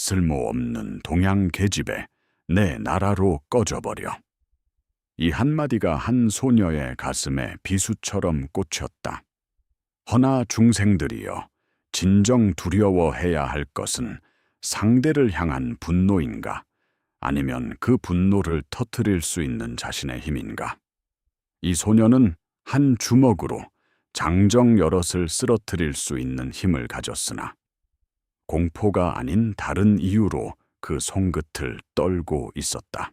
쓸모없는 동양 계집애 내 나라로 꺼져버려. 이 한마디가 한 소녀의 가슴에 비수처럼 꽂혔다. 허나 중생들이여, 진정 두려워해야 할 것은 상대를 향한 분노인가, 아니면 그 분노를 터뜨릴 수 있는 자신의 힘인가? 이 소녀는 한 주먹으로 장정 여럿을 쓰러뜨릴 수 있는 힘을 가졌으나 공포가 아닌 다른 이유로 그 손끝을 떨고 있었다.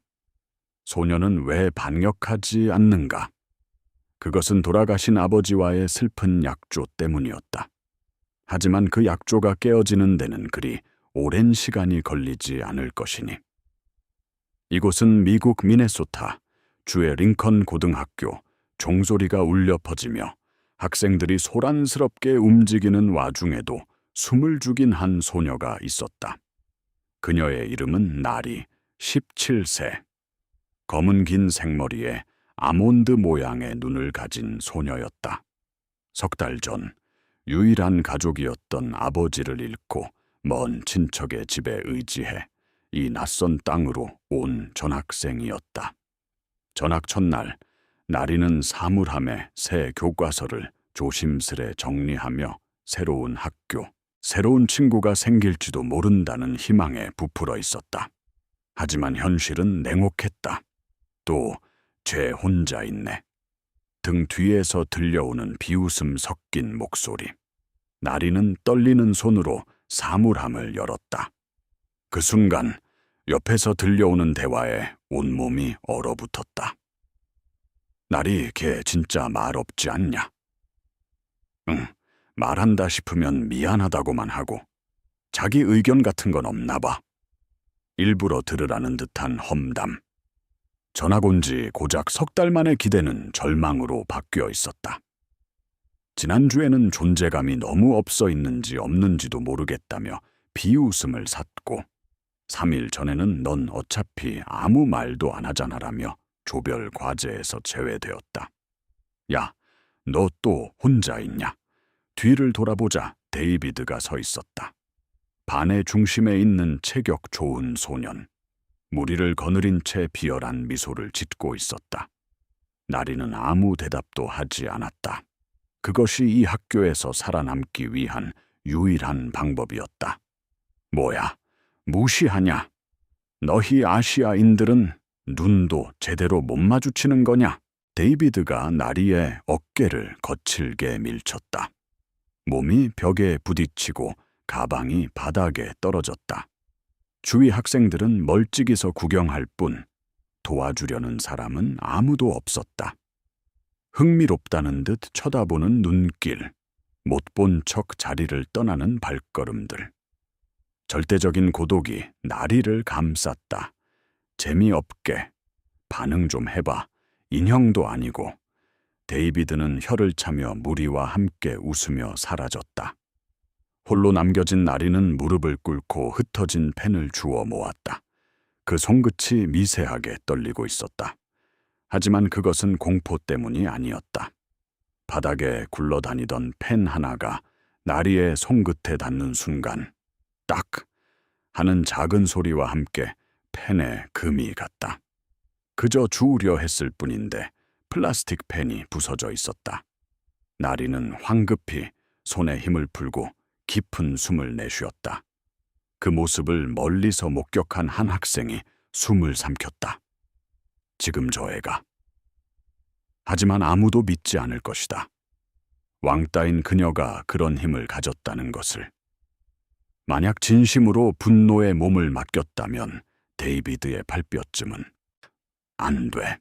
소녀는 왜 반격하지 않는가? 그것은 돌아가신 아버지와의 슬픈 약조 때문이었다. 하지만 그 약조가 깨어지는 데는 그리 오랜 시간이 걸리지 않을 것이니. 이곳은 미국 미네소타 주의 링컨 고등학교. 종소리가 울려 퍼지며 학생들이 소란스럽게 움직이는 와중에도 숨을 죽인 한 소녀가 있었다. 그녀의 이름은 나리, 17세. 검은 긴 생머리에 아몬드 모양의 눈을 가진 소녀였다. 석 달 전 유일한 가족이었던 아버지를 잃고 먼 친척의 집에 의지해 이 낯선 땅으로 온 전학생이었다. 전학 첫날 나리는 사물함에 새 교과서를 조심스레 정리하며 새로운 학교, 새로운 친구가 생길지도 모른다는 희망에 부풀어 있었다. 하지만 현실은 냉혹했다. 또 쟤 혼자 있네. 등 뒤에서 들려오는 비웃음 섞인 목소리. 나리는 떨리는 손으로 사물함을 열었다. 그 순간 옆에서 들려오는 대화에 온몸이 얼어붙었다. 나리, 걔 진짜 말 없지 않냐? 응, 말한다 싶으면 미안하다고만 하고 자기 의견 같은 건 없나 봐. 일부러 들으라는 듯한 험담. 전학 온 지 고작 석 달 만의 기대는 절망으로 바뀌어 있었다. 지난주에는 존재감이 너무 없어 있는지 없는지도 모르겠다며 비웃음을 샀고 3일 전에는 넌 어차피 아무 말도 안 하잖아라며 조별 과제에서 제외되었다. 야, 너 또 혼자 있냐? 뒤를 돌아보자 데이비드가 서 있었다. 반의 중심에 있는 체격 좋은 소년. 무리를 거느린 채 비열한 미소를 짓고 있었다. 나리는 아무 대답도 하지 않았다. 그것이 이 학교에서 살아남기 위한 유일한 방법이었다. 뭐야, 무시하냐? 너희 아시아인들은 눈도 제대로 못 마주치는 거냐? 데이비드가 나리의 어깨를 거칠게 밀쳤다. 몸이 벽에 부딪히고 가방이 바닥에 떨어졌다. 주위 학생들은 멀찍이서 구경할 뿐 도와주려는 사람은 아무도 없었다. 흥미롭다는 듯 쳐다보는 눈길, 못 본 척 자리를 떠나는 발걸음들. 절대적인 고독이 나리를 감쌌다. 재미없게, 반응 좀 해봐. 인형도 아니고. 데이비드는 혀를 차며 무리와 함께 웃으며 사라졌다. 홀로 남겨진 나리는 무릎을 꿇고 흩어진 펜을 주워 모았다. 그 손끝이 미세하게 떨리고 있었다. 하지만 그것은 공포 때문이 아니었다. 바닥에 굴러다니던 펜 하나가 나리의 손끝에 닿는 순간 딱 하는 작은 소리와 함께 펜에 금이 갔다. 그저 주우려 했을 뿐인데 플라스틱 펜이 부서져 있었다. 나리는 황급히 손에 힘을 풀고 깊은 숨을 내쉬었다. 그 모습을 멀리서 목격한 한 학생이 숨을 삼켰다. 지금 저 애가. 하지만 아무도 믿지 않을 것이다. 왕따인 그녀가 그런 힘을 가졌다는 것을. 만약 진심으로 분노의 몸을 맡겼다면 데이비드의 발뼈쯤은 안 돼.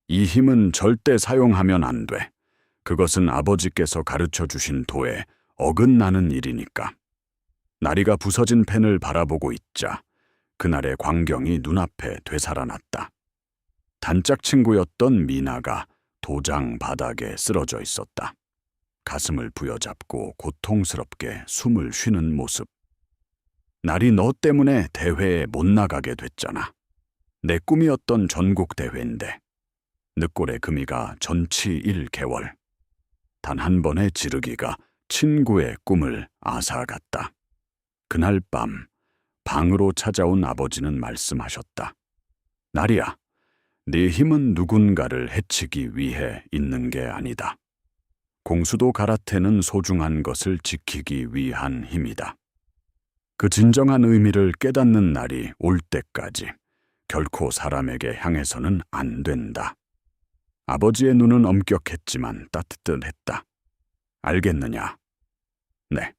이 힘은 절대 사용하면 안 돼. 그것은 아버지께서 가르쳐 주신 도에 어긋나는 일이니까. 나리가 부서진 펜을 바라보고 있자 그날의 광경이 눈앞에 되살아났다. 단짝 친구였던 미나가 도장 바닥에 쓰러져 있었다. 가슴을 부여잡고 고통스럽게 숨을 쉬는 모습. 나리, 너 때문에 대회에 못 나가게 됐잖아. 내 꿈이었던 전국 대회인데. 늑골의 금이가 전치 1개월. 단 한 번의 지르기가 친구의 꿈을 앗아갔다. 그날 밤 방으로 찾아온 아버지는 말씀하셨다. 나리야, 네 힘은 누군가를 해치기 위해 있는 게 아니다. 공수도 가라테는 소중한 것을 지키기 위한 힘이다. 그 진정한 의미를 깨닫는 날이 올 때까지 결코 사람에게 향해서는 안 된다. 아버지의 눈은 엄격했지만 따뜻했다. 알겠느냐? 네.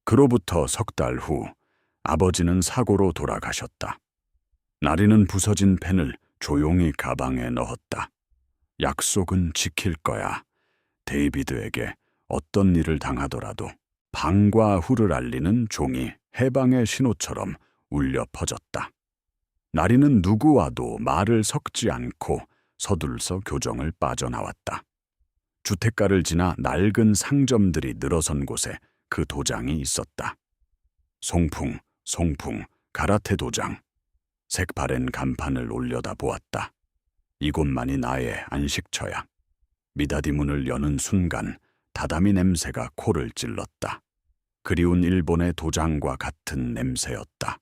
그로부터 석 달 후 아버지는 사고로 돌아가셨다. 나리는 부서진 펜을 조용히 가방에 넣었다. 약속은 지킬 거야. 데이비드에게 어떤 일을 당하더라도 방과 후를 알리는 종이 해방의 신호처럼 울려 퍼졌다. 나리는 누구와도 말을 섞지 않고 서둘러 교정을 빠져나왔다. 주택가를 지나 낡은 상점들이 늘어선 곳에 그 도장이 있었다. 송풍, 송풍, 가라테 도장. 색바랜 간판을 올려다 보았다. 이곳만이 나의 안식처야. 미다디 문을 여는 순간 다다미 냄새가 코를 찔렀다. 그리운 일본의 도장과 같은 냄새였다.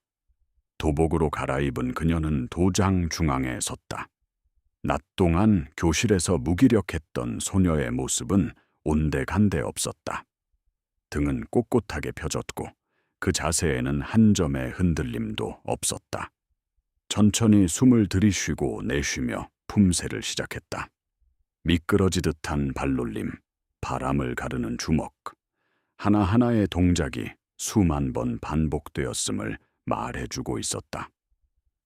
도복으로 갈아입은 그녀는 도장 중앙에 섰다. 낮 동안 교실에서 무기력했던 소녀의 모습은 온데간데 없었다. 등은 꼿꼿하게 펴졌고 그 자세에는 한 점의 흔들림도 없었다. 천천히 숨을 들이쉬고 내쉬며 품새를 시작했다. 미끄러지듯한 발놀림, 바람을 가르는 주먹, 하나하나의 동작이 수만 번 반복되었음을 말해주고 있었다.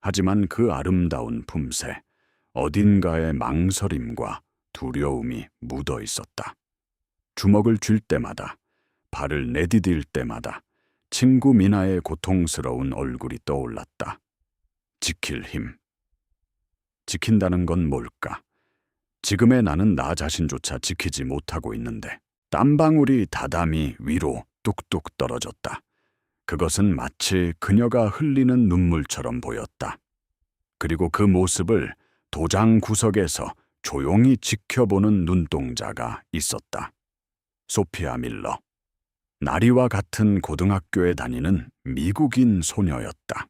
하지만 그 아름다운 품새, 어딘가에 망설임과 두려움이 묻어 있었다. 주먹을 쥘 때마다, 발을 내디딜 때마다 친구 미나의 고통스러운 얼굴이 떠올랐다. 지킬 힘. 지킨다는 건 뭘까? 지금의 나는 나 자신조차 지키지 못하고 있는데 땀방울이 다담이 위로 뚝뚝 떨어졌다. 그것은 마치 그녀가 흘리는 눈물처럼 보였다. 그리고 그 모습을 도장 구석에서 조용히 지켜보는 눈동자가 있었다. 소피아 밀러. 나리와 같은 고등학교에 다니는 미국인 소녀였다.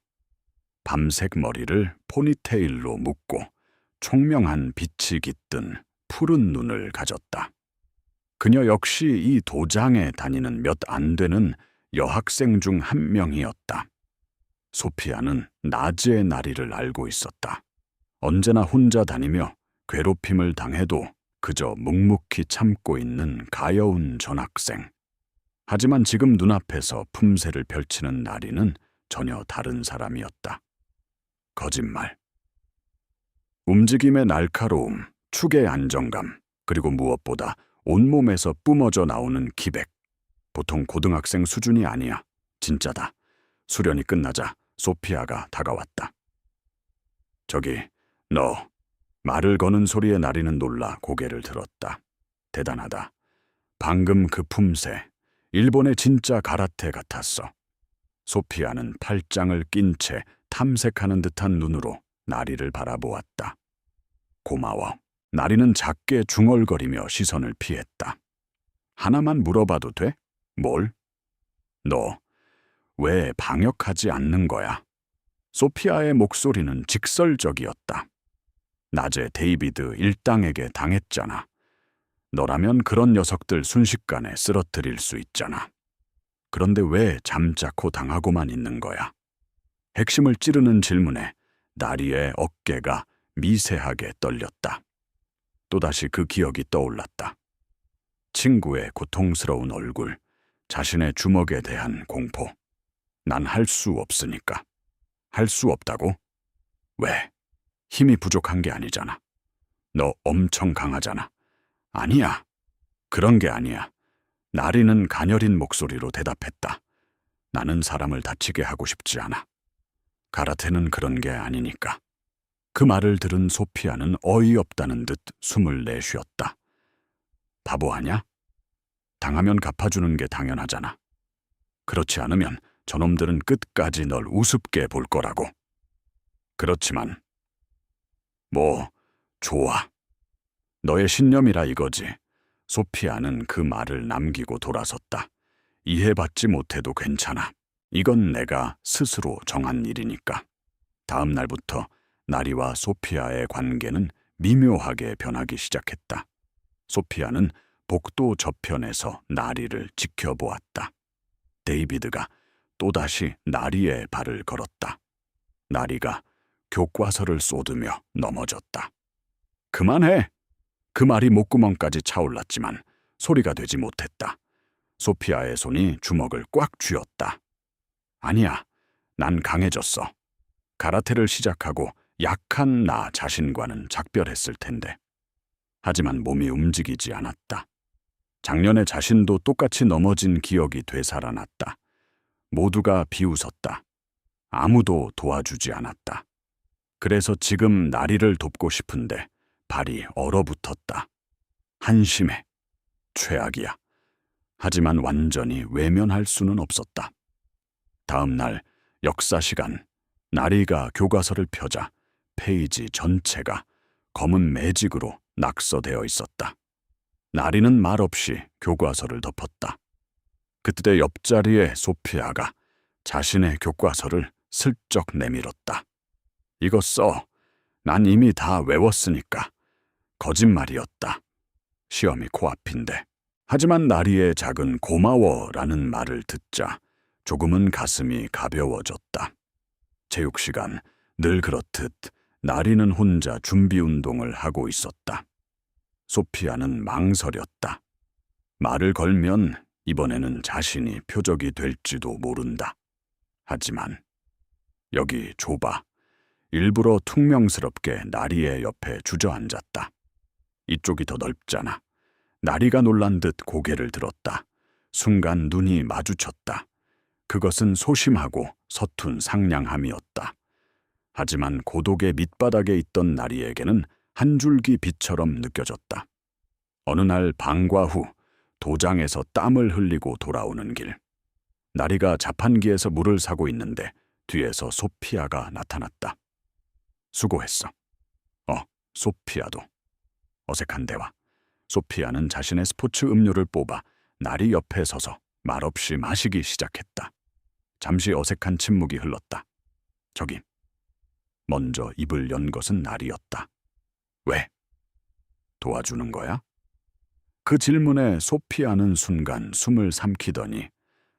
밤색 머리를 포니테일로 묶고 총명한 빛이 깃든 푸른 눈을 가졌다. 그녀 역시 이 도장에 다니는 몇 안 되는 여학생 중 한 명이었다. 소피아는 나즈의 나리를 알고 있었다. 언제나 혼자 다니며 괴롭힘을 당해도 그저 묵묵히 참고 있는 가여운 전학생. 하지만 지금 눈앞에서 품새를 펼치는 나리는 전혀 다른 사람이었다. 거짓말. 움직임의 날카로움, 축의 안정감, 그리고 무엇보다 온몸에서 뿜어져 나오는 기백. 보통 고등학생 수준이 아니야. 진짜다. 수련이 끝나자 소피아가 다가왔다. 저기, 너. 말을 거는 소리에 나리는 놀라 고개를 들었다. 대단하다. 방금 그 품새, 일본의 진짜 가라테 같았어. 소피아는 팔짱을 낀 채 탐색하는 듯한 눈으로 나리를 바라보았다. 고마워. 나리는 작게 중얼거리며 시선을 피했다. 하나만 물어봐도 돼? 뭘? 너 왜 방역하지 않는 거야? 소피아의 목소리는 직설적이었다. 낮에 데이비드 일당에게 당했잖아. 너라면 그런 녀석들 순식간에 쓰러뜨릴 수 있잖아. 그런데 왜 잠자코 당하고만 있는 거야? 핵심을 찌르는 질문에 나리의 어깨가 미세하게 떨렸다. 또다시 그 기억이 떠올랐다. 친구의 고통스러운 얼굴, 자신의 주먹에 대한 공포. 난 할 수 없으니까. 할 수 없다고? 왜? 힘이 부족한 게 아니잖아. 너 엄청 강하잖아. 아니야. 그런 게 아니야. 나리는 가녀린 목소리로 대답했다. 나는 사람을 다치게 하고 싶지 않아. 가라테는 그런 게 아니니까. 그 말을 들은 소피아는 어이없다는 듯 숨을 내쉬었다. 바보 아냐? 당하면 갚아주는 게 당연하잖아. 그렇지 않으면 저놈들은 끝까지 널 우습게 볼 거라고. 그렇지만 좋아. 너의 신념이라 이거지. 소피아는 그 말을 남기고 돌아섰다. 이해받지 못해도 괜찮아. 이건 내가 스스로 정한 일이니까. 다음 날부터 나리와 소피아의 관계는 미묘하게 변하기 시작했다. 소피아는 복도 저편에서 나리를 지켜보았다. 데이비드가 또다시 나리의 발을 걸었다. 나리가 교과서를 쏟으며 넘어졌다. 그만해! 그 말이 목구멍까지 차올랐지만 소리가 되지 못했다. 소피아의 손이 주먹을 꽉 쥐었다. 아니야, 난 강해졌어. 가라테를 시작하고 약한 나 자신과는 작별했을 텐데. 하지만 몸이 움직이지 않았다. 작년에 자신도 똑같이 넘어진 기억이 되살아났다. 모두가 비웃었다. 아무도 도와주지 않았다. 그래서 지금 나리를 돕고 싶은데 발이 얼어붙었다. 한심해. 최악이야. 하지만 완전히 외면할 수는 없었다. 다음 날 역사 시간, 나리가 교과서를 펴자 페이지 전체가 검은 매직으로 낙서되어 있었다. 나리는 말없이 교과서를 덮었다. 그때 옆자리에 소피아가 자신의 교과서를 슬쩍 내밀었다. 이거 써. 난 이미 다 외웠으니까. 거짓말이었다. 시험이 코앞인데. 하지만 나리의 작은 고마워라는 말을 듣자 조금은 가슴이 가벼워졌다. 체육 시간, 늘 그렇듯 나리는 혼자 준비 운동을 하고 있었다. 소피아는 망설였다. 말을 걸면 이번에는 자신이 표적이 될지도 모른다. 하지만 여기 좁아. 일부러 퉁명스럽게 나리의 옆에 주저앉았다. 이쪽이 더 넓잖아. 나리가 놀란 듯 고개를 들었다. 순간 눈이 마주쳤다. 그것은 소심하고 서툰 상냥함이었다. 하지만 고독의 밑바닥에 있던 나리에게는 한 줄기 빛처럼 느껴졌다. 어느 날 방과 후 도장에서 땀을 흘리고 돌아오는 길. 나리가 자판기에서 물을 사고 있는데 뒤에서 소피아가 나타났다. 수고했어. 소피아도. 어색한 대화. 소피아는 자신의 스포츠 음료를 뽑아 나리 옆에 서서 말없이 마시기 시작했다. 잠시 어색한 침묵이 흘렀다. 저기. 먼저 입을 연 것은 나리였다. 왜? 도와주는 거야? 그 질문에 소피아는 순간 숨을 삼키더니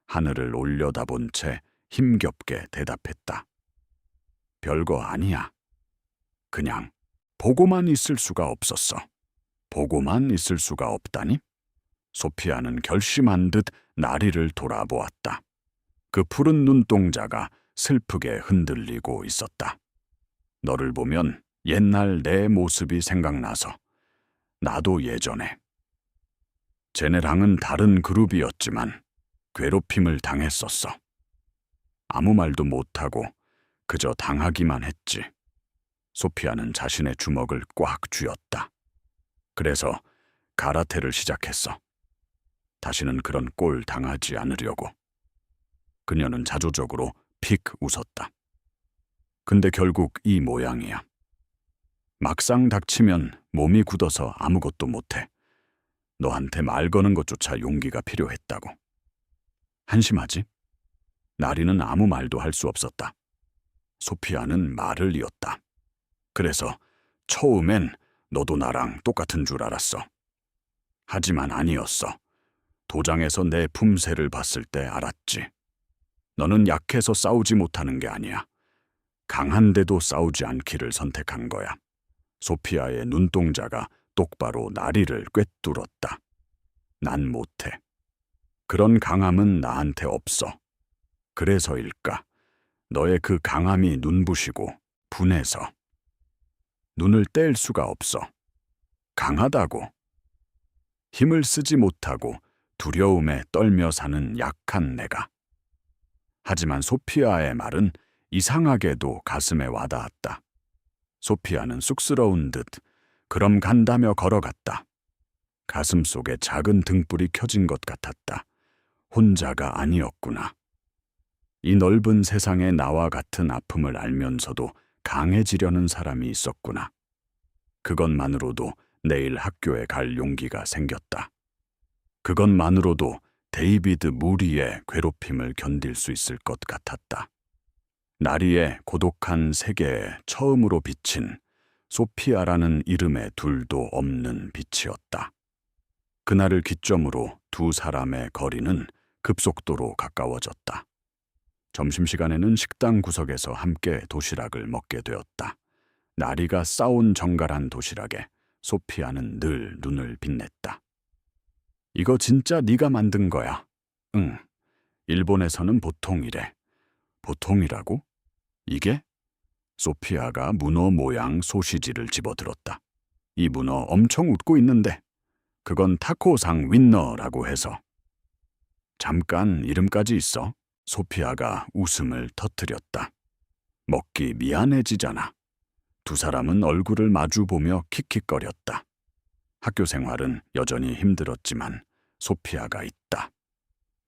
하늘을 올려다본 채 힘겹게 대답했다. 별거 아니야. 그냥 보고만 있을 수가 없었어. 보고만 있을 수가 없다니? 소피아는 결심한 듯 나리를 돌아보았다. 그 푸른 눈동자가 슬프게 흔들리고 있었다. 너를 보면 옛날 내 모습이 생각나서 나도 예전에 쟤네랑은 다른 그룹이었지만 괴롭힘을 당했었어. 아무 말도 못하고 그저 당하기만 했지. 소피아는 자신의 주먹을 꽉 쥐었다. 그래서 가라테를 시작했어. 다시는 그런 꼴 당하지 않으려고. 그녀는 자조적으로 픽 웃었다. 근데 결국 이 모양이야. 막상 닥치면 몸이 굳어서 아무것도 못해. 너한테 말 거는 것조차 용기가 필요했다고. 한심하지? 나리는 아무 말도 할 수 없었다. 소피아는 말을 이었다. 그래서 처음엔 너도 나랑 똑같은 줄 알았어. 하지만 아니었어. 도장에서 내 품새를 봤을 때 알았지. 너는 약해서 싸우지 못하는 게 아니야. 강한데도 싸우지 않기를 선택한 거야. 소피아의 눈동자가 똑바로 나리를 꿰뚫었다. 난 못해. 그런 강함은 나한테 없어. 그래서일까? 너의 그 강함이 눈부시고 분해서 눈을 뗄 수가 없어. 강하다고. 힘을 쓰지 못하고 두려움에 떨며 사는 약한 내가. 하지만 소피아의 말은 이상하게도 가슴에 와닿았다. 소피아는 쑥스러운 듯 그럼 간다며 걸어갔다. 가슴 속에 작은 등불이 켜진 것 같았다. 혼자가 아니었구나. 이 넓은 세상에 나와 같은 아픔을 알면서도 강해지려는 사람이 있었구나. 그것만으로도 내일 학교에 갈 용기가 생겼다. 그것만으로도 데이비드 무리의 괴롭힘을 견딜 수 있을 것 같았다. 나리의 고독한 세계에 처음으로 비친 소피아라는 이름의 둘도 없는 빛이었다. 그날을 기점으로 두 사람의 거리는 급속도로 가까워졌다. 점심시간에는 식당 구석에서 함께 도시락을 먹게 되었다. 나리가 싸온 정갈한 도시락에 소피아는 늘 눈을 빛냈다. 이거 진짜 네가 만든 거야. 응. 일본에서는 보통이래. 보통이라고? 이게? 소피아가 문어 모양 소시지를 집어들었다. 이 문어 엄청 웃고 있는데. 그건 타코상 윈너라고 해서. 잠깐 이름까지 있어. 소피아가 웃음을 터뜨렸다. 먹기 미안해지잖아. 두 사람은 얼굴을 마주보며 킥킥거렸다. 학교 생활은 여전히 힘들었지만 소피아가 있다.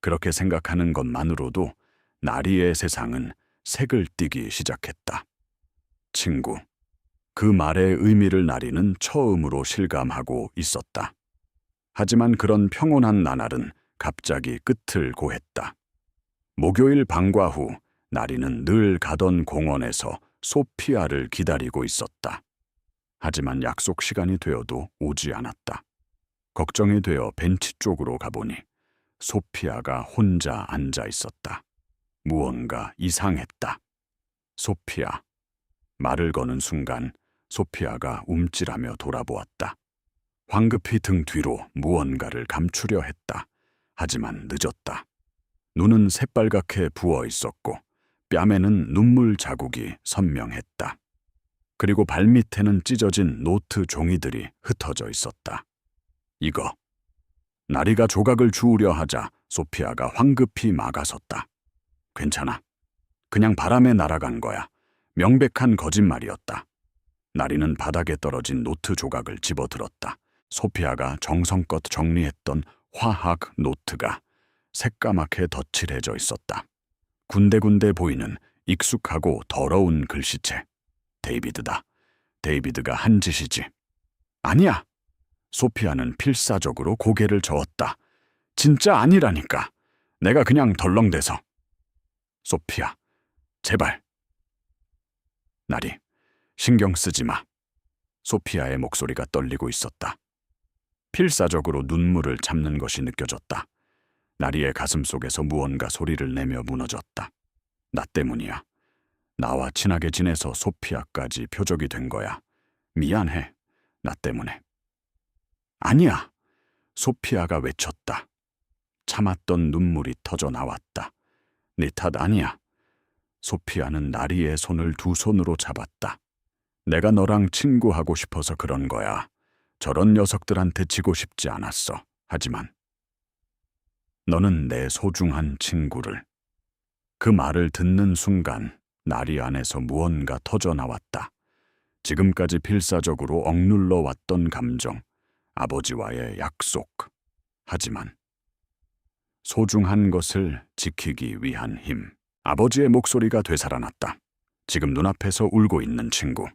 그렇게 생각하는 것만으로도 나리의 세상은 색을 띠기 시작했다. 친구. 그 말의 의미를 나리는 처음으로 실감하고 있었다. 하지만 그런 평온한 나날은 갑자기 끝을 고했다. 목요일 방과 후 나리는 늘 가던 공원에서 소피아를 기다리고 있었다. 하지만 약속 시간이 되어도 오지 않았다. 걱정이 되어 벤치 쪽으로 가보니 소피아가 혼자 앉아 있었다. 무언가 이상했다. 소피아. 말을 거는 순간 소피아가 움찔하며 돌아보았다. 황급히 등 뒤로 무언가를 감추려 했다. 하지만 늦었다. 눈은 새빨갛게 부어 있었고 뺨에는 눈물 자국이 선명했다. 그리고 발밑에는 찢어진 노트 종이들이 흩어져 있었다. 이거. 나리가 조각을 주우려 하자 소피아가 황급히 막아섰다. 괜찮아. 그냥 바람에 날아간 거야. 명백한 거짓말이었다. 나리는 바닥에 떨어진 노트 조각을 집어들었다. 소피아가 정성껏 정리했던 화학 노트가 새까맣게 덧칠해져 있었다. 군데군데 보이는 익숙하고 더러운 글씨체. 데이비드다. 데이비드가 한 짓이지. 아니야. 소피아는 필사적으로 고개를 저었다. 진짜 아니라니까. 내가 그냥 덜렁대서. 소피아, 제발. 나리, 신경 쓰지 마. 소피아의 목소리가 떨리고 있었다. 필사적으로 눈물을 참는 것이 느껴졌다. 나리의 가슴 속에서 무언가 소리를 내며 무너졌다. 나 때문이야. 나와 친하게 지내서 소피아까지 표적이 된 거야. 미안해. 나 때문에. 아니야. 소피아가 외쳤다. 참았던 눈물이 터져 나왔다. 네 탓 아니야. 소피아는 나리의 손을 두 손으로 잡았다. 내가 너랑 친구하고 싶어서 그런 거야. 저런 녀석들한테 지고 싶지 않았어. 하지만 너는 내 소중한 친구를. 그 말을 듣는 순간 나리 안에서 무언가 터져 나왔다. 지금까지 필사적으로 억눌러 왔던 감정, 아버지와의 약속. 하지만 소중한 것을 지키기 위한 힘. 아버지의 목소리가 되살아났다. 지금 눈앞에서 울고 있는 친구.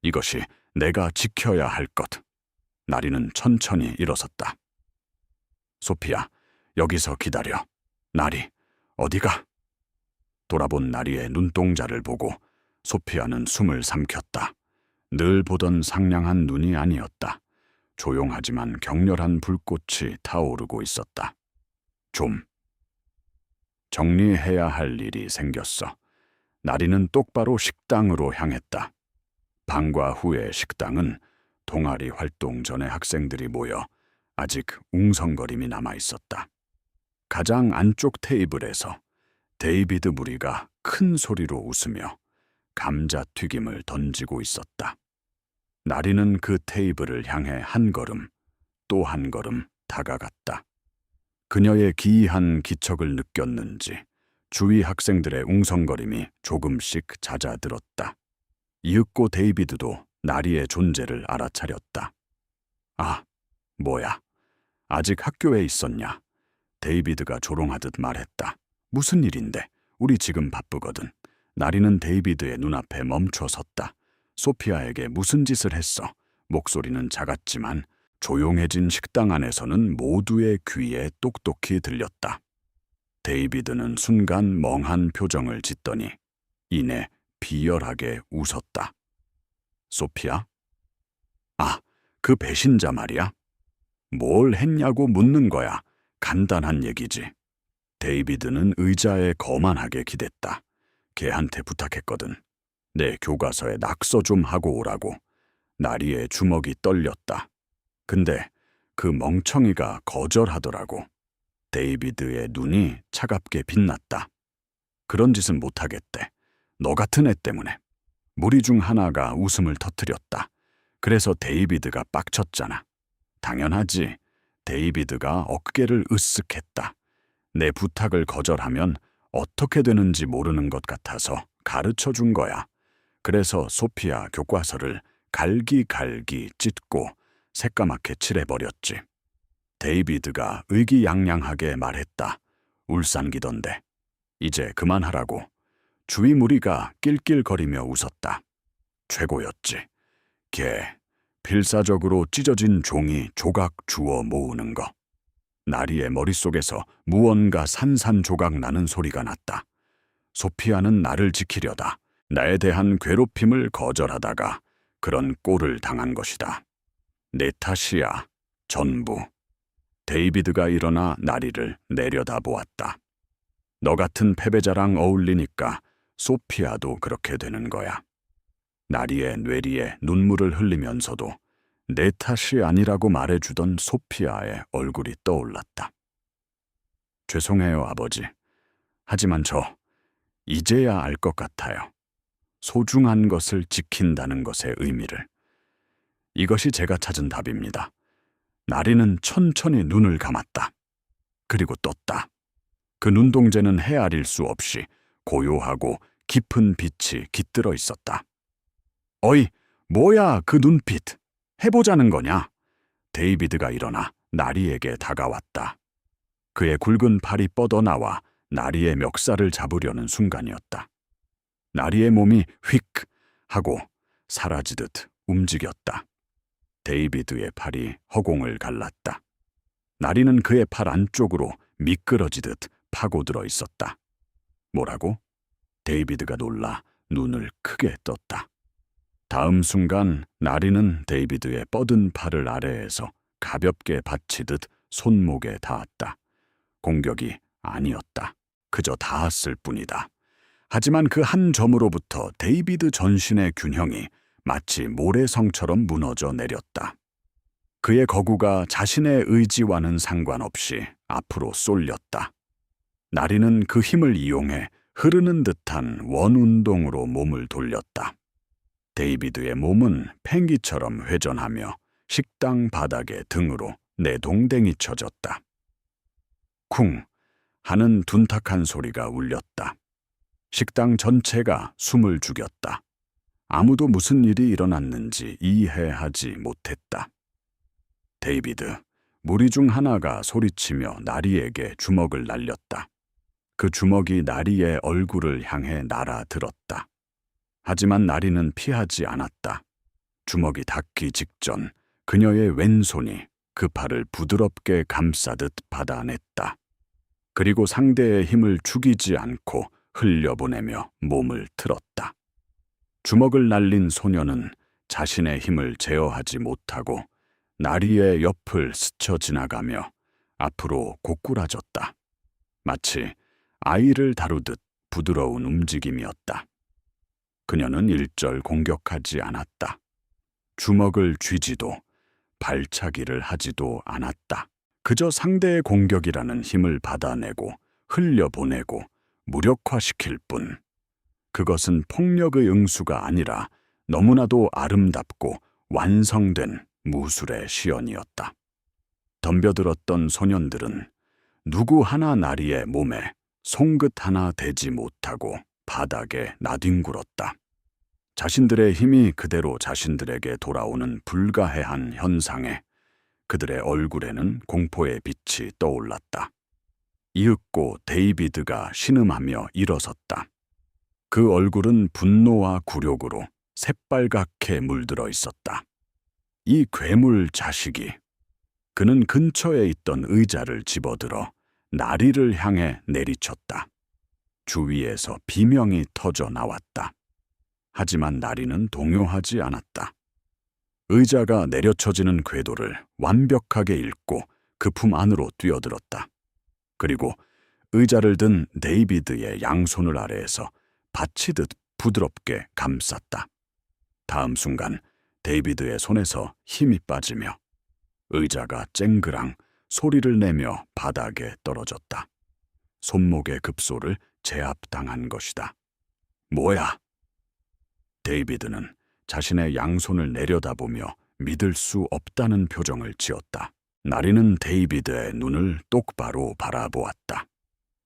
이것이 내가 지켜야 할 것. 나리는 천천히 일어섰다. 소피아, 여기서 기다려. 나리, 어디가? 돌아본 나리의 눈동자를 보고 소피아는 숨을 삼켰다. 늘 보던 상냥한 눈이 아니었다. 조용하지만 격렬한 불꽃이 타오르고 있었다. 좀. 정리해야 할 일이 생겼어. 나리는 똑바로 식당으로 향했다. 방과 후의 식당은 동아리 활동 전의 학생들이 모여 아직 웅성거림이 남아 있었다. 가장 안쪽 테이블에서 데이비드 무리가 큰 소리로 웃으며 감자튀김을 던지고 있었다. 나리는 그 테이블을 향해 한 걸음, 또 한 걸음 다가갔다. 그녀의 기이한 기척을 느꼈는지 주위 학생들의 웅성거림이 조금씩 잦아들었다. 이윽고 데이비드도 나리의 존재를 알아차렸다. 아, 뭐야. 아직 학교에 있었냐? 데이비드가 조롱하듯 말했다. 무슨 일인데? 우리 지금 바쁘거든. 나리는 데이비드의 눈앞에 멈춰 섰다. 소피아에게 무슨 짓을 했어? 목소리는 작았지만 조용해진 식당 안에서는 모두의 귀에 똑똑히 들렸다. 데이비드는 순간 멍한 표정을 짓더니 이내 비열하게 웃었다. 소피야? 아, 그 배신자 말이야? 뭘 했냐고 묻는 거야. 간단한 얘기지. 데이비드는 의자에 거만하게 기댔다. 걔한테 부탁했거든. 내 교과서에 낙서 좀 하고 오라고. 나리의 주먹이 떨렸다. 근데 그 멍청이가 거절하더라고. 데이비드의 눈이 차갑게 빛났다. 그런 짓은 못하겠대. 너 같은 애 때문에. 무리 중 하나가 웃음을 터뜨렸다. 그래서 데이비드가 빡쳤잖아. 당연하지. 데이비드가 어깨를 으쓱했다. 내 부탁을 거절하면 어떻게 되는지 모르는 것 같아서 가르쳐 준 거야. 그래서 소피아 교과서를 갈기갈기 찢고 새까맣게 칠해버렸지. 데이비드가 의기양양하게 말했다. 울산기던데. 이제 그만하라고. 주위 무리가 낄낄거리며 웃었다. 최고였지. 걔, 필사적으로 찢어진 종이 조각 주워 모으는 거. 나리의 머릿속에서 무언가 산산조각 나는 소리가 났다. 소피아는 나를 지키려다 나에 대한 괴롭힘을 거절하다가 그런 꼴을 당한 것이다. 내 탓이야. 전부. 데이비드가 일어나 나리를 내려다보았다. 너 같은 패배자랑 어울리니까 소피아도 그렇게 되는 거야. 나리의 뇌리에 눈물을 흘리면서도 내 탓이 아니라고 말해주던 소피아의 얼굴이 떠올랐다. 죄송해요, 아버지. 하지만 저 이제야 알 것 같아요. 소중한 것을 지킨다는 것의 의미를. 이것이 제가 찾은 답입니다. 나리는 천천히 눈을 감았다. 그리고 떴다. 그 눈동자는 헤아릴 수 없이 고요하고 깊은 빛이 깃들어 있었다. 어이, 뭐야 그 눈빛. 해보자는 거냐? 데이비드가 일어나 나리에게 다가왔다. 그의 굵은 팔이 뻗어나와 나리의 멱살을 잡으려는 순간이었다. 나리의 몸이 휙 하고 사라지듯 움직였다. 데이비드의 팔이 허공을 갈랐다. 나리는 그의 팔 안쪽으로 미끄러지듯 파고들어 있었다. 뭐라고? 데이비드가 놀라 눈을 크게 떴다. 다음 순간 나리는 데이비드의 뻗은 팔을 아래에서 가볍게 받치듯 손목에 닿았다. 공격이 아니었다. 그저 닿았을 뿐이다. 하지만 그 한 점으로부터 데이비드 전신의 균형이 마치 모래성처럼 무너져 내렸다. 그의 거구가 자신의 의지와는 상관없이 앞으로 쏠렸다. 나리는 그 힘을 이용해 흐르는 듯한 원운동으로 몸을 돌렸다. 데이비드의 몸은 펭귄처럼 회전하며 식당 바닥에 등으로 내동댕이 쳐졌다. 쿵 하는 둔탁한 소리가 울렸다. 식당 전체가 숨을 죽였다. 아무도 무슨 일이 일어났는지 이해하지 못했다. 데이비드, 무리 중 하나가 소리치며 나리에게 주먹을 날렸다. 그 주먹이 나리의 얼굴을 향해 날아들었다. 하지만 나리는 피하지 않았다. 주먹이 닿기 직전 그녀의 왼손이 그 팔을 부드럽게 감싸듯 받아냈다. 그리고 상대의 힘을 죽이지 않고 흘려보내며 몸을 틀었다. 주먹을 날린 소녀는 자신의 힘을 제어하지 못하고 나리의 옆을 스쳐 지나가며 앞으로 고꾸라졌다. 마치 아이를 다루듯 부드러운 움직임이었다. 그녀는 일절 공격하지 않았다. 주먹을 쥐지도 발차기를 하지도 않았다. 그저 상대의 공격이라는 힘을 받아내고 흘려보내고 무력화시킬 뿐. 그것은 폭력의 응수가 아니라 너무나도 아름답고 완성된 무술의 시연이었다. 덤벼들었던 소년들은 누구 하나 나리의 몸에 송긋 하나 대지 못하고 바닥에 나뒹굴었다. 자신들의 힘이 그대로 자신들에게 돌아오는 불가해한 현상에 그들의 얼굴에는 공포의 빛이 떠올랐다. 이윽고 데이비드가 신음하며 일어섰다. 그 얼굴은 분노와 굴욕으로 새빨갛게 물들어 있었다. 이 괴물 자식이 그는 근처에 있던 의자를 집어들어 나리를 향해 내리쳤다. 주위에서 비명이 터져 나왔다. 하지만 나리는 동요하지 않았다. 의자가 내려쳐지는 궤도를 완벽하게 읽고 그 품 안으로 뛰어들었다. 그리고 의자를 든 데이비드의 양손을 아래에서 받치듯 부드럽게 감쌌다. 다음 순간 데이비드의 손에서 힘이 빠지며 의자가 쨍그랑 소리를 내며 바닥에 떨어졌다. 손목의 급소를 제압당한 것이다. 뭐야? 데이비드는 자신의 양손을 내려다보며 믿을 수 없다는 표정을 지었다. 나리는 데이비드의 눈을 똑바로 바라보았다.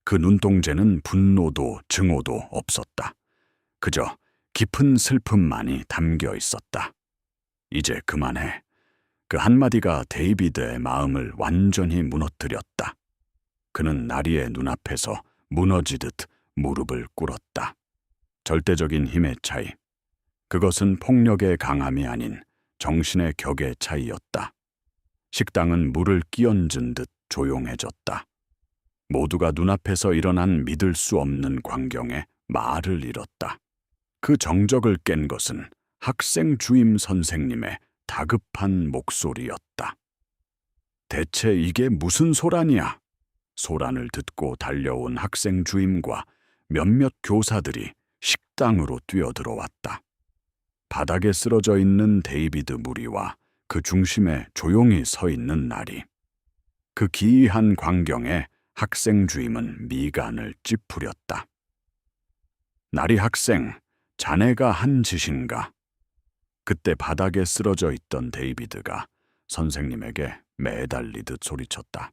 그 눈동자는 분노도 증오도 없었다. 그저 깊은 슬픔만이 담겨 있었다. 이제 그만해. 그 한마디가 데이비드의 마음을 완전히 무너뜨렸다. 그는 나리의 눈앞에서 무너지듯 무릎을 꿇었다. 절대적인 힘의 차이. 그것은 폭력의 강함이 아닌 정신의 격의 차이였다. 식당은 물을 끼얹은 듯 조용해졌다. 모두가 눈앞에서 일어난 믿을 수 없는 광경에 말을 잃었다. 그 정적을 깬 것은 학생 주임 선생님의 다급한 목소리였다. 대체 이게 무슨 소란이야? 소란을 듣고 달려온 학생 주임과 몇몇 교사들이 식당으로 뛰어들어왔다. 바닥에 쓰러져 있는 데이비드 무리와 그 중심에 조용히 서 있는 나리. 그 기이한 광경에 학생 주임은 미간을 찌푸렸다. 나리 학생, 자네가 한 짓인가? 그때 바닥에 쓰러져 있던 데이비드가 선생님에게 매달리듯 소리쳤다.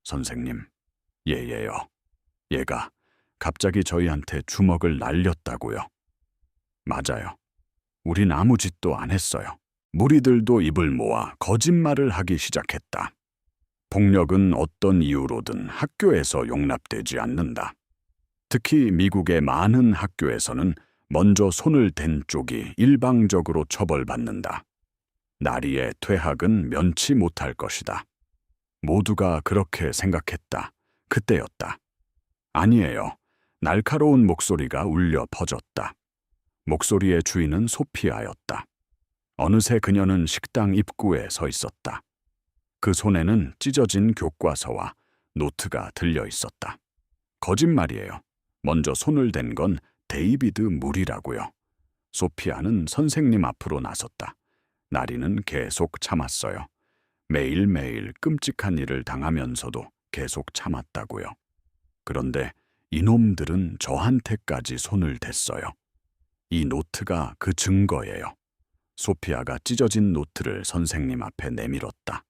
선생님, 얘예요. 얘가 갑자기 저희한테 주먹을 날렸다고요. 맞아요. 우린 아무 짓도 안 했어요. 무리들도 입을 모아 거짓말을 하기 시작했다. 폭력은 어떤 이유로든 학교에서 용납되지 않는다. 특히 미국의 많은 학교에서는 먼저 손을 댄 쪽이 일방적으로 처벌받는다. 나리의 퇴학은 면치 못할 것이다. 모두가 그렇게 생각했다. 그때였다. 아니에요. 날카로운 목소리가 울려 퍼졌다. 목소리의 주인은 소피아였다. 어느새 그녀는 식당 입구에 서 있었다. 그 손에는 찢어진 교과서와 노트가 들려 있었다. 거짓말이에요. 먼저 손을 댄 건 데이비드 물이라고요. 소피아는 선생님 앞으로 나섰다. 나리는 계속 참았어요. 매일매일 끔찍한 일을 당하면서도 계속 참았다고요. 그런데 이놈들은 저한테까지 손을 댔어요. 이 노트가 그 증거예요. 소피아가 찢어진 노트를 선생님 앞에 내밀었다.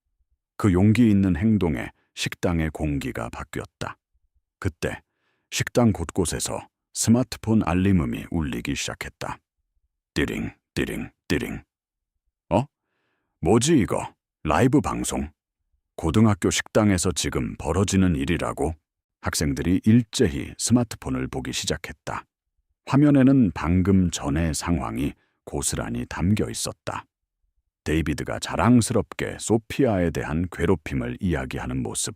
그 용기 있는 행동에 식당의 공기가 바뀌었다. 그때 식당 곳곳에서 스마트폰 알림음이 울리기 시작했다. 띠링, 띠링, 띠링. 뭐지 이거? 라이브 방송? 고등학교 식당에서 지금 벌어지는 일이라고? 학생들이 일제히 스마트폰을 보기 시작했다. 화면에는 방금 전의 상황이 고스란히 담겨 있었다. 데이비드가 자랑스럽게 소피아에 대한 괴롭힘을 이야기하는 모습.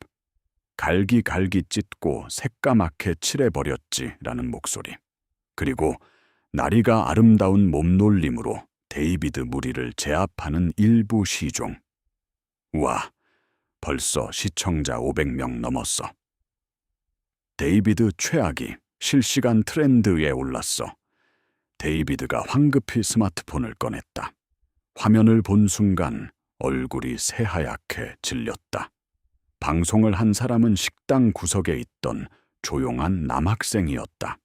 갈기갈기 찢고 새까맣게 칠해버렸지라는 목소리. 그리고 나리가 아름다운 몸놀림으로 데이비드 무리를 제압하는 일부 시종. 우와, 벌써 시청자 500명 넘었어. 데이비드 최악이 실시간 트렌드에 올랐어. 데이비드가 황급히 스마트폰을 꺼냈다. 화면을 본 순간 얼굴이 새하얗게 질렸다. 방송을 한 사람은 식당 구석에 있던 조용한 남학생이었다.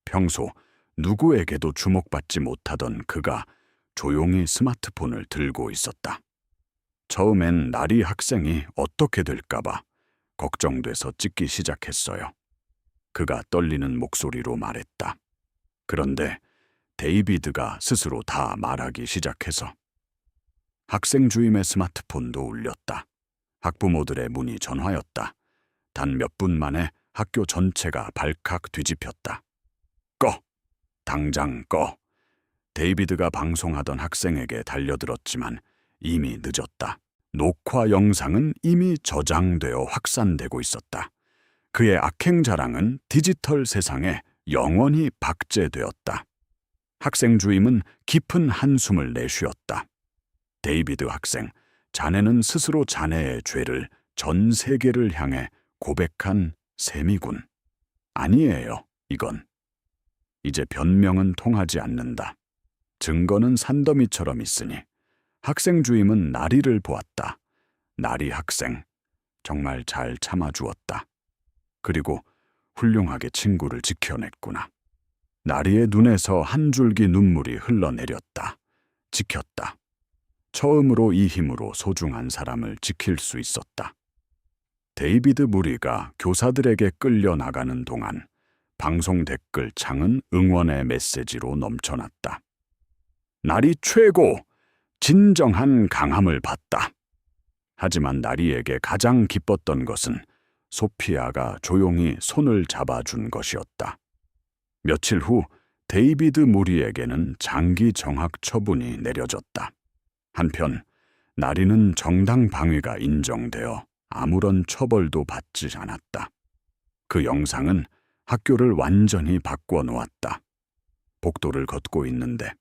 평소 누구에게도 주목받지 못하던 그가 조용히 스마트폰을 들고 있었다. 처음엔 나리 학생이 어떻게 될까봐 걱정돼서 찍기 시작했어요. 그가 떨리는 목소리로 말했다. 그런데 데이비드가 스스로 다 말하기 시작해서 학생 주임의 스마트폰도 울렸다. 학부모들의 문이 전화였다. 단 몇 분 만에 학교 전체가 발칵 뒤집혔다. 꺼! 당장 꺼! 데이비드가 방송하던 학생에게 달려들었지만 이미 늦었다. 녹화 영상은 이미 저장되어 확산되고 있었다. 그의 악행 자랑은 디지털 세상에 영원히 박제되었다. 학생 주임은 깊은 한숨을 내쉬었다. 데이비드 학생, 자네는 스스로 자네의 죄를 전 세계를 향해 고백한 셈이군. 아니에요, 이건. 이제 변명은 통하지 않는다. 증거는 산더미처럼 있으니. 학생 주임은 나리를 보았다. 나리 학생, 정말 잘 참아주었다. 그리고 훌륭하게 친구를 지켜냈구나. 나리의 눈에서 한 줄기 눈물이 흘러내렸다. 지켰다. 처음으로 이 힘으로 소중한 사람을 지킬 수 있었다. 데이비드 무리가 교사들에게 끌려나가는 동안 방송 댓글 창은 응원의 메시지로 넘쳐났다. 나리 최고! 진정한 강함을 봤다. 하지만 나리에게 가장 기뻤던 것은 소피아가 조용히 손을 잡아준 것이었다. 며칠 후 데이비드 무리에게는 장기 정학 처분이 내려졌다. 한편 나리는 정당 방위가 인정되어 아무런 처벌도 받지 않았다. 그 영상은 학교를 완전히 바꿔놓았다. 복도를 걷고 있는데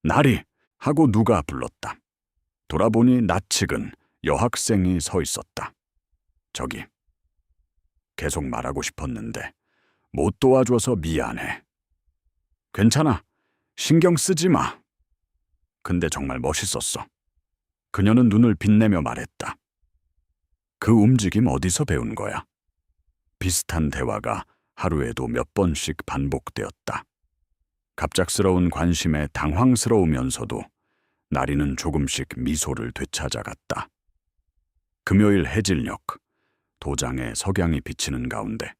나리! 하고 누가 불렀다. 돌아보니 낯익은 여학생이 서 있었다. 저기. 계속 말하고 싶었는데 못 도와줘서 미안해. 괜찮아. 신경 쓰지 마. 근데 정말 멋있었어. 그녀는 눈을 빛내며 말했다. 그 움직임 어디서 배운 거야? 비슷한 대화가 하루에도 몇 번씩 반복되었다. 갑작스러운 관심에 당황스러우면서도 나리는 조금씩 미소를 되찾아갔다. 금요일 해질녘, 도장에 석양이 비치는 가운데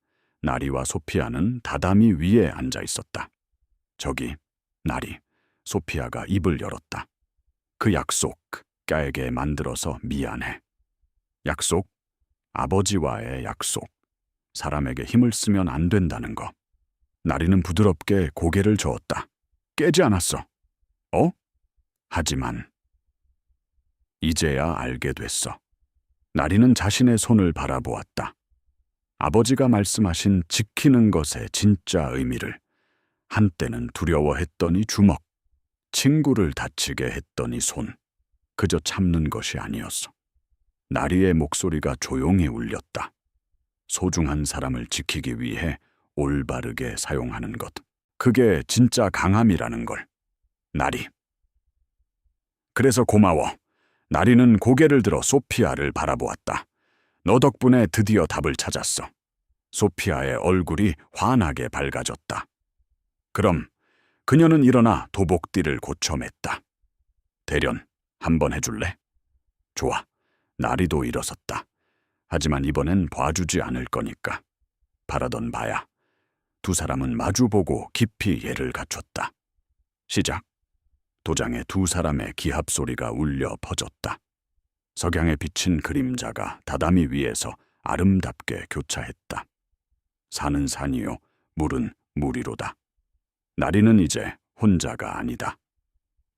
나리와 소피아는 다다미 위에 앉아 있었다. 저기, 나리, 소피아가 입을 열었다. 그 약속, 까에게 만들어서 미안해. 약속? 아버지와의 약속. 사람에게 힘을 쓰면 안 된다는 거. 나리는 부드럽게 고개를 저었다. 깨지 않았어. 어? 하지만 이제야 알게 됐어. 나리는 자신의 손을 바라보았다. 아버지가 말씀하신 지키는 것의 진짜 의미를. 한때는 두려워했더니 주먹, 친구를 다치게 했더니 손. 그저 참는 것이 아니었어. 나리의 목소리가 조용히 울렸다. 소중한 사람을 지키기 위해 올바르게 사용하는 것. 그게 진짜 강함이라는 걸. 나리. 그래서 고마워. 나리는 고개를 들어 소피아를 바라보았다. 너 덕분에 드디어 답을 찾았어. 소피아의 얼굴이 환하게 밝아졌다. 그럼 그녀는 일어나 도복띠를 고쳐맸다. 대련, 한번 해줄래? 좋아. 나리도 일어섰다. 하지만 이번엔 봐주지 않을 거니까. 바라던 바야. 두 사람은 마주보고 깊이 예를 갖췄다. 시작. 도장에 두 사람의 기합 소리가 울려 퍼졌다. 석양에 비친 그림자가 다다미 위에서 아름답게 교차했다. 산은 산이요, 물은 물이로다. 나리는 이제 혼자가 아니다.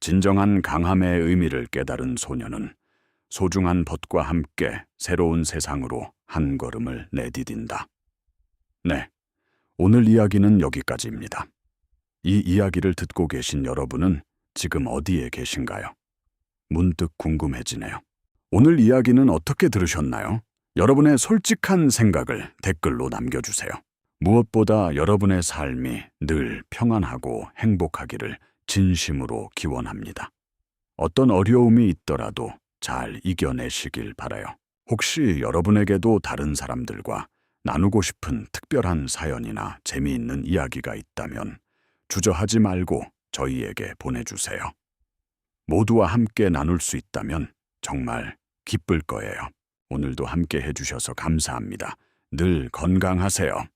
진정한 강함의 의미를 깨달은 소녀는 소중한 벗과 함께 새로운 세상으로 한 걸음을 내디딘다. 네, 오늘 이야기는 여기까지입니다. 이 이야기를 듣고 계신 여러분은 지금 어디에 계신가요? 문득 궁금해지네요. 오늘 이야기는 어떻게 들으셨나요? 여러분의 솔직한 생각을 댓글로 남겨주세요. 무엇보다 여러분의 삶이 늘 평안하고 행복하기를 진심으로 기원합니다. 어떤 어려움이 있더라도 잘 이겨내시길 바라요. 혹시 여러분에게도 다른 사람들과 나누고 싶은 특별한 사연이나 재미있는 이야기가 있다면 주저하지 말고 저희에게 보내주세요. 모두와 함께 나눌 수 있다면 정말 기쁠 거예요. 오늘도 함께 해주셔서 감사합니다. 늘 건강하세요.